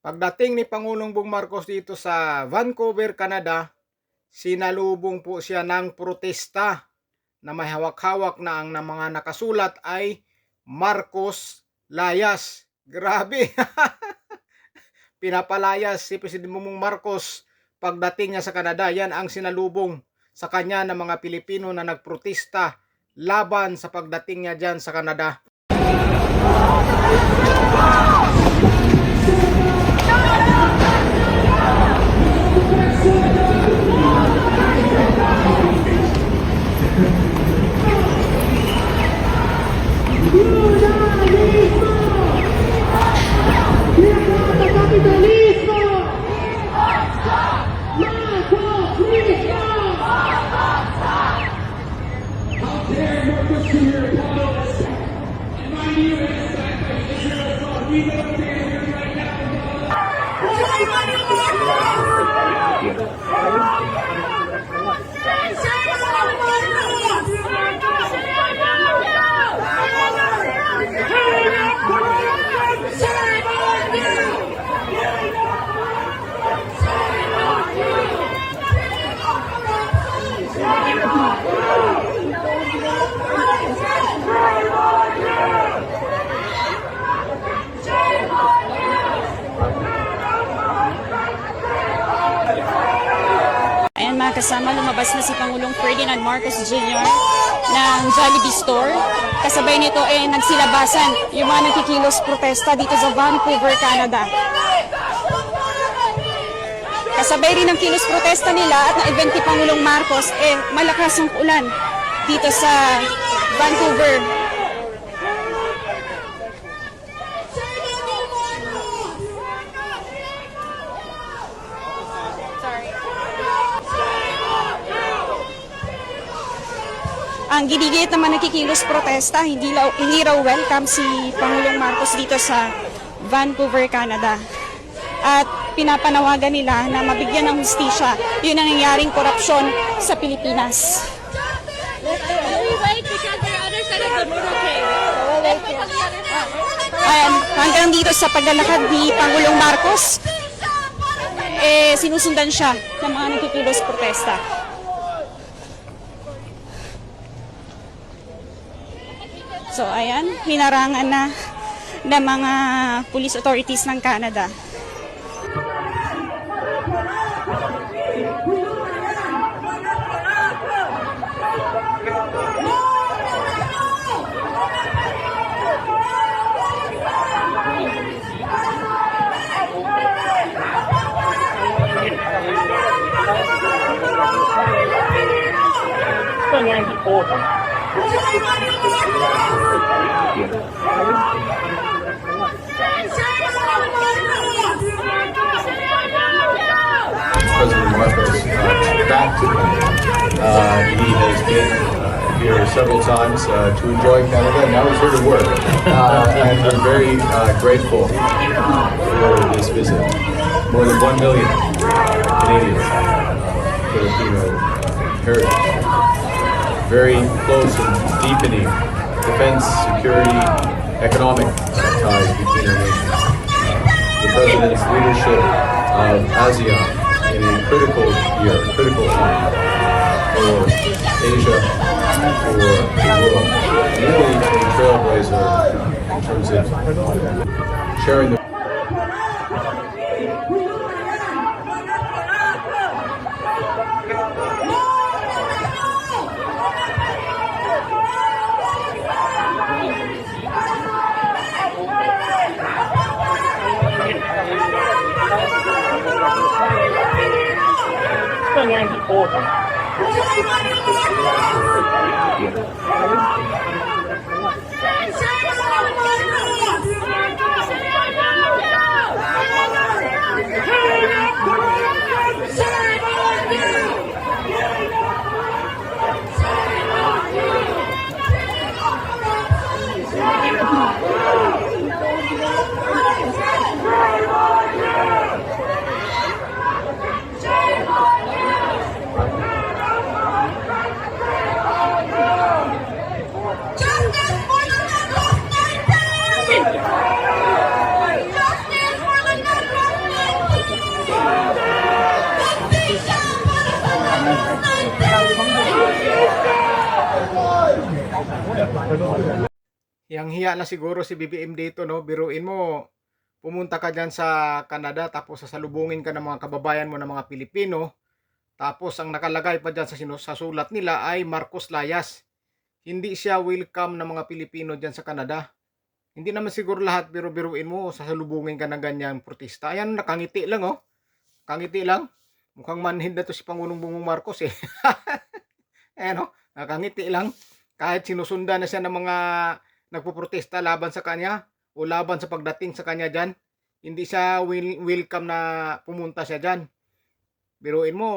Pagdating ni Pangulong Bong Marcos dito sa Vancouver, Canada, sinalubong po siya ng protesta na may hawak-hawak na ang mga nakasulat ay Marcos Layas. Grabe! Pinapalayas si Presidente Bongbong Marcos pagdating niya sa Canada. Yan ang sinalubong sa kanya ng mga Pilipino na nagprotesta laban sa pagdating niya dyan sa Canada. Mga kasama, lumabas na si Pangulong Ferdinand Marcos Jr. ng Jollibee Store. Kasabay nito nagsilabasan yung mga nagkikilos protesta dito sa Vancouver, Canada. Kasabay rin ng kilos protesta nila at na event ni Pangulong Marcos, malakas ang ulan dito sa Vancouver. Ang ginigit naman nakikilos protesta, hindi raw welcome si Pangulong Marcos dito sa Vancouver, Canada. At pinapanawagan nila na mabigyan ng hustisya yung nangyayaring korupsyon sa Pilipinas. Hanggang dito sa paglalakad ni Pangulong Marcos, sinusundan siya ng mga nakikilos protesta. So ayan, hinarangan na ng mga police authorities ng Canada. President Marcos back to Canada. He has been here several times to enjoy Canada, and now he's here to work. And we're very grateful for this visit. More than 1 million Canadians, Filipino heritage. Very close and deepening defense, security, economic ties between our nations. The President's leadership of ASEAN in a critical year, critical time for Asia, for the world. Really a trailblazer in terms of sharing the Hiyang-hiya na siguro si BBM dito, no? Biruin mo, pumunta ka dyan sa Canada tapos sasalubungin ka ng mga kababayan mo ng mga Pilipino. Tapos ang nakalagay pa dyan sa sulat nila ay Marcos Layas. Hindi siya welcome ng mga Pilipino dyan sa Canada. Hindi naman siguro lahat, pero biruin mo, sasalubungin ka ng ganyang protesta. Ayan, nakangiti lang, oh. Kangiti lang. Mukhang manhid na to si Pangulong Bongbong Marcos, eh. Ayan, oh. Nakangiti lang. Kahit sinusundan na siya ng mga nagpuprotesta laban sa kanya o laban sa pagdating sa kanya dyan, hindi siya welcome na pumunta siya dyan. Biruin mo,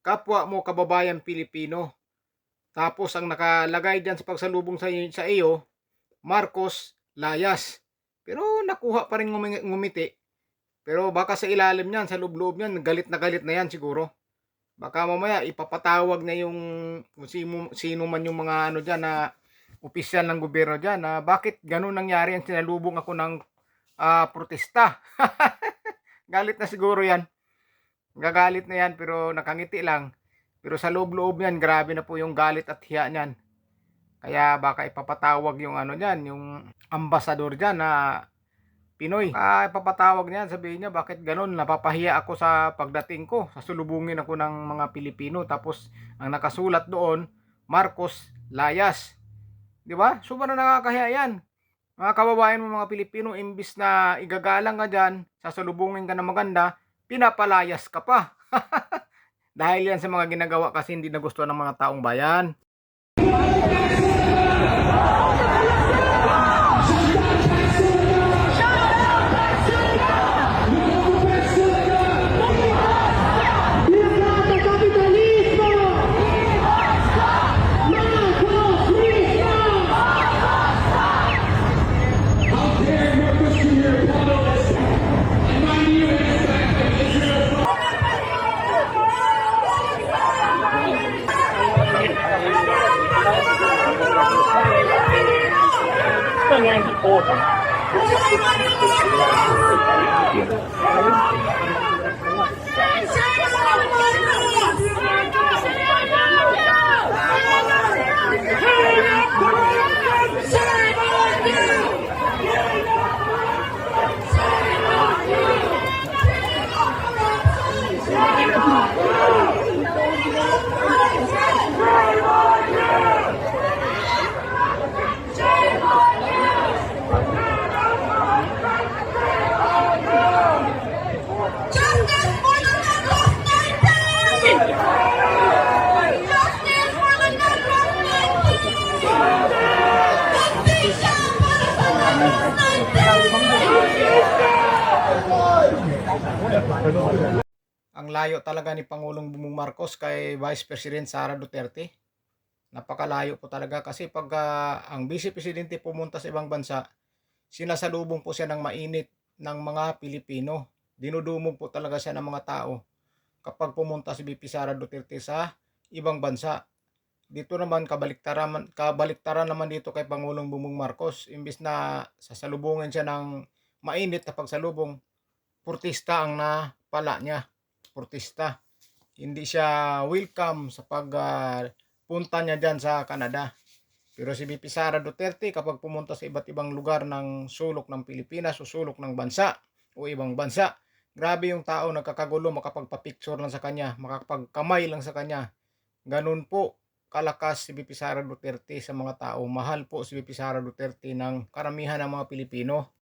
kapwa mo kababayan Pilipino. Tapos ang nakalagay dyan sa pagsalubong sa iyo, Marcos Layas. Pero nakuha pa rin ngumiti. Pero baka sa ilalim niyan, sa loob-loob niyan, galit na yan siguro. Baka mamaya ipapatawag na yung sino man yung mga ano dyan na opisyal ng gobyerno dyan na bakit ganun nangyari ang sinalubong ako ng protesta. Galit na siguro yan. Gagalit na yan pero nakangiti lang. Pero sa loob-loob niyan, grabe na po yung galit at hiya niyan. Kaya baka ipapatawag yung ano diyan, yung ambasador diyan na Pinoy. Ipapatawag niyan, sabihin niya bakit ganun, napapahiya ako sa pagdating ko. Sasulubungin ako ng mga Pilipino tapos ang nakasulat doon, Marcos Layas. 'Di ba? Sobrang nakakahiya 'yan. Mga kababayan mo mga Pilipino, imbis na igagalang ka diyan, sasalubungin ka ng maganda, pinapalayas ka pa. Dahil yan sa mga ginagawa kasi hindi nagustuhan ng mga taong bayan. Ang layo talaga ni Pangulong Bongbong Marcos kay Vice President Sara Duterte. Napakalayo po talaga kasi pag ang Vice Presidente pumunta sa ibang bansa, sinasalubong po siya ng mainit ng mga Pilipino. Dinudumog po talaga siya ng mga tao kapag pumunta si VP Sara Duterte sa ibang bansa. Dito naman kabaliktaran naman dito kay Pangulong Bongbong Marcos. Imbis na sasalubungin siya ng mainit na pagsalubong, protesta ang napala niya. Protesta. Hindi siya welcome sa pagpunta niya dyan sa Canada. Pero si VP Sara Duterte kapag pumunta sa iba't ibang lugar ng sulok ng Pilipinas o sulok ng bansa o ibang bansa, grabe yung tao nagkakagulo, makapagpa-picture lang sa kanya, makapagkamay lang sa kanya. Ganun po kalakas si VP Sara Duterte sa mga tao. Mahal po si VP Sara Duterte ng karamihan ng mga Pilipino.